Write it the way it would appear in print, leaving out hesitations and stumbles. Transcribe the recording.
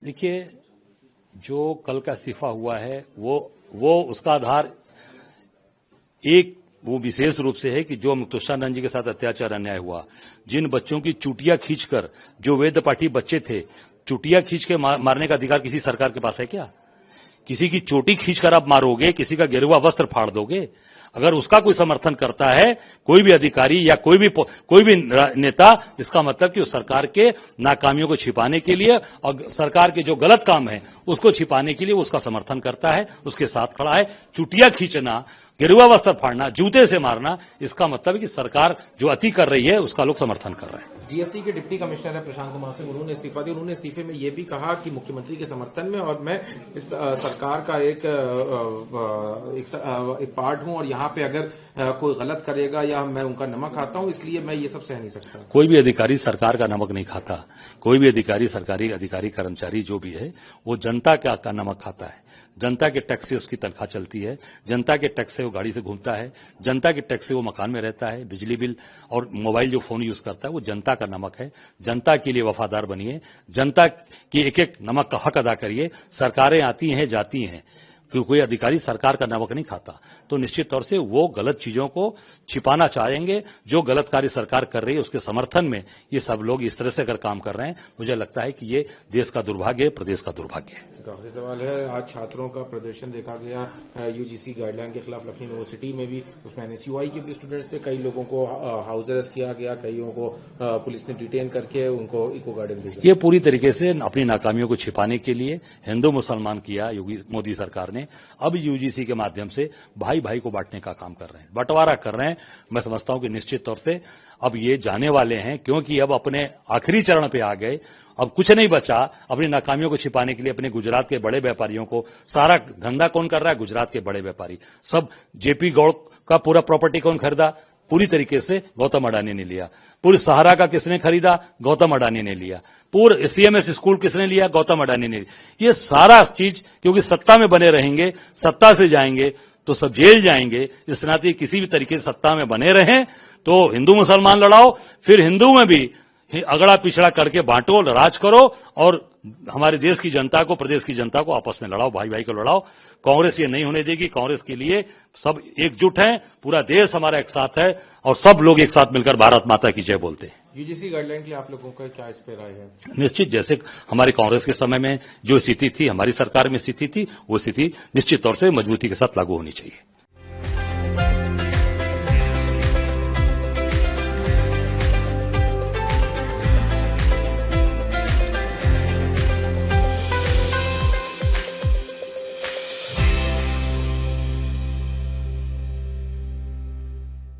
देखिए, जो कल का इस्तीफा हुआ है वो उसका आधार एक वो विशेष रूप से है कि जो मुक्तेश्वर जी के साथ अत्याचार अन्याय हुआ, जिन बच्चों की चुटिया खींचकर, जो वेद पाठी बच्चे थे, चुटिया खींच के मारने का अधिकार किसी सरकार के पास है क्या? किसी की चोटी खींचकर आप मारोगे, किसी का गिरवा वस्त्र फाड़ दोगे? अगर उसका कोई समर्थन करता है कोई भी अधिकारी या कोई भी नेता, इसका मतलब कि उस सरकार के नाकामियों को छिपाने के लिए और सरकार के जो गलत काम है उसको छिपाने के लिए उसका समर्थन करता है, उसके साथ खड़ा है। चुटिया खींचना, गिरवा वस्त्र फाड़ना, जूते से मारना, इसका मतलब है कि सरकार जो अति कर रही है उसका लोग समर्थन कर रहे हैं। जीएसटी के डिप्टी कमिश्नर है प्रशांत कुमार सिंह, उन्होंने इस्तीफा दिया। उन्होंने इस्तीफे में यह भी कहा कि मुख्यमंत्री के समर्थन में और मैं इस सरकार का एक पार्ट हूं और यहाँ पे अगर कोई गलत करेगा या मैं उनका नमक खाता हूं, इसलिए मैं ये सब सह नहीं सकता। कोई भी अधिकारी सरकार का नमक नहीं खाता। कोई भी अधिकारी, सरकारी अधिकारी, कर्मचारी जो भी है वो जनता का नमक खाता है। जनता के टैक्स से उसकी तनख्वाह चलती है, जनता के टैक्स से वो गाड़ी से घूमता है, जनता के टैक्स से वो मकान में रहता है, बिजली बिल और मोबाइल जो फोन यूज करता है वो जनता का नमक है। जनता के लिए वफादार बनिए, जनता की एक एक नमक का हक अदा करिए। सरकारें आती हैं जाती हैं, क्योंकि कोई अधिकारी सरकार का नमक नहीं खाता, तो निश्चित तौर से वो गलत चीजों को छिपाना चाहेंगे। जो गलत कार्य सरकार कर रही है उसके समर्थन में ये सब लोग इस तरह से अगर काम कर रहे हैं, मुझे लगता है कि ये देश का दुर्भाग्य है, प्रदेश का दुर्भाग्य है। आखिरी सवाल है, आज छात्रों का प्रदर्शन देखा गया यूजीसी गाइडलाइन के खिलाफ लखनऊ यूनिवर्सिटी में भी, उसमें एनएसयूआई के भी स्टूडेंट्स थे। कई लोगों को हाउस अरेस्ट किया गया, कईयों को पुलिस ने डिटेन करके उनको इको गार्डन भेजा। ये पूरी तरीके से अपनी नाकामियों को छिपाने के लिए हिंदू मुसलमान किया योगी मोदी सरकार ने। अब यूजीसी के माध्यम से भाई भाई को बांटने का काम कर रहे हैं, बंटवारा कर रहे हैं। मैं समझता हूं कि निश्चित तौर से अब ये जाने वाले हैं, क्योंकि अब अपने आखिरी चरण पे आ गए। अब कुछ नहीं बचा अपनी नाकामियों को छिपाने के लिए। अपने गुजरात के बड़े व्यापारियों को, सारा धंधा कौन कर रहा है? गुजरात के बड़े व्यापारी। सब जेपी गौड़ का पूरा प्रॉपर्टी कौन खरीदा? पूरी तरीके से गौतम अडानी ने लिया। पूरी सहारा का किसने खरीदा? गौतम अडानी ने लिया। पूरे सीएमएस स्कूल किसने लिया? गौतम अडानी ने लिया। ये सारा चीज, क्योंकि सत्ता में बने रहेंगे, सत्ता से जाएंगे तो सब जेल जाएंगे। इस नाते किसी भी तरीके से सत्ता में बने रहें तो हिंदू मुसलमान लड़ाओ, फिर हिंदू में भी अगड़ा पिछड़ा करके बांटो, राज करो और हमारे देश की जनता को, प्रदेश की जनता को आपस में लड़ाओ, भाई भाई को लड़ाओ। कांग्रेस ये नहीं होने देगी। कांग्रेस के लिए सब एकजुट हैं, पूरा देश हमारा एक साथ है और सब लोग एक साथ मिलकर भारत माता की जय बोलते हैं। यूजीसी गाइडलाइन के लिए आप लोगों का क्या इस पे राय है? निश्चित, जैसे हमारे कांग्रेस के समय में जो स्थिति थी, हमारी सरकार में स्थिति थी, वो स्थिति निश्चित तौर से मजबूती के साथ लागू होनी चाहिए।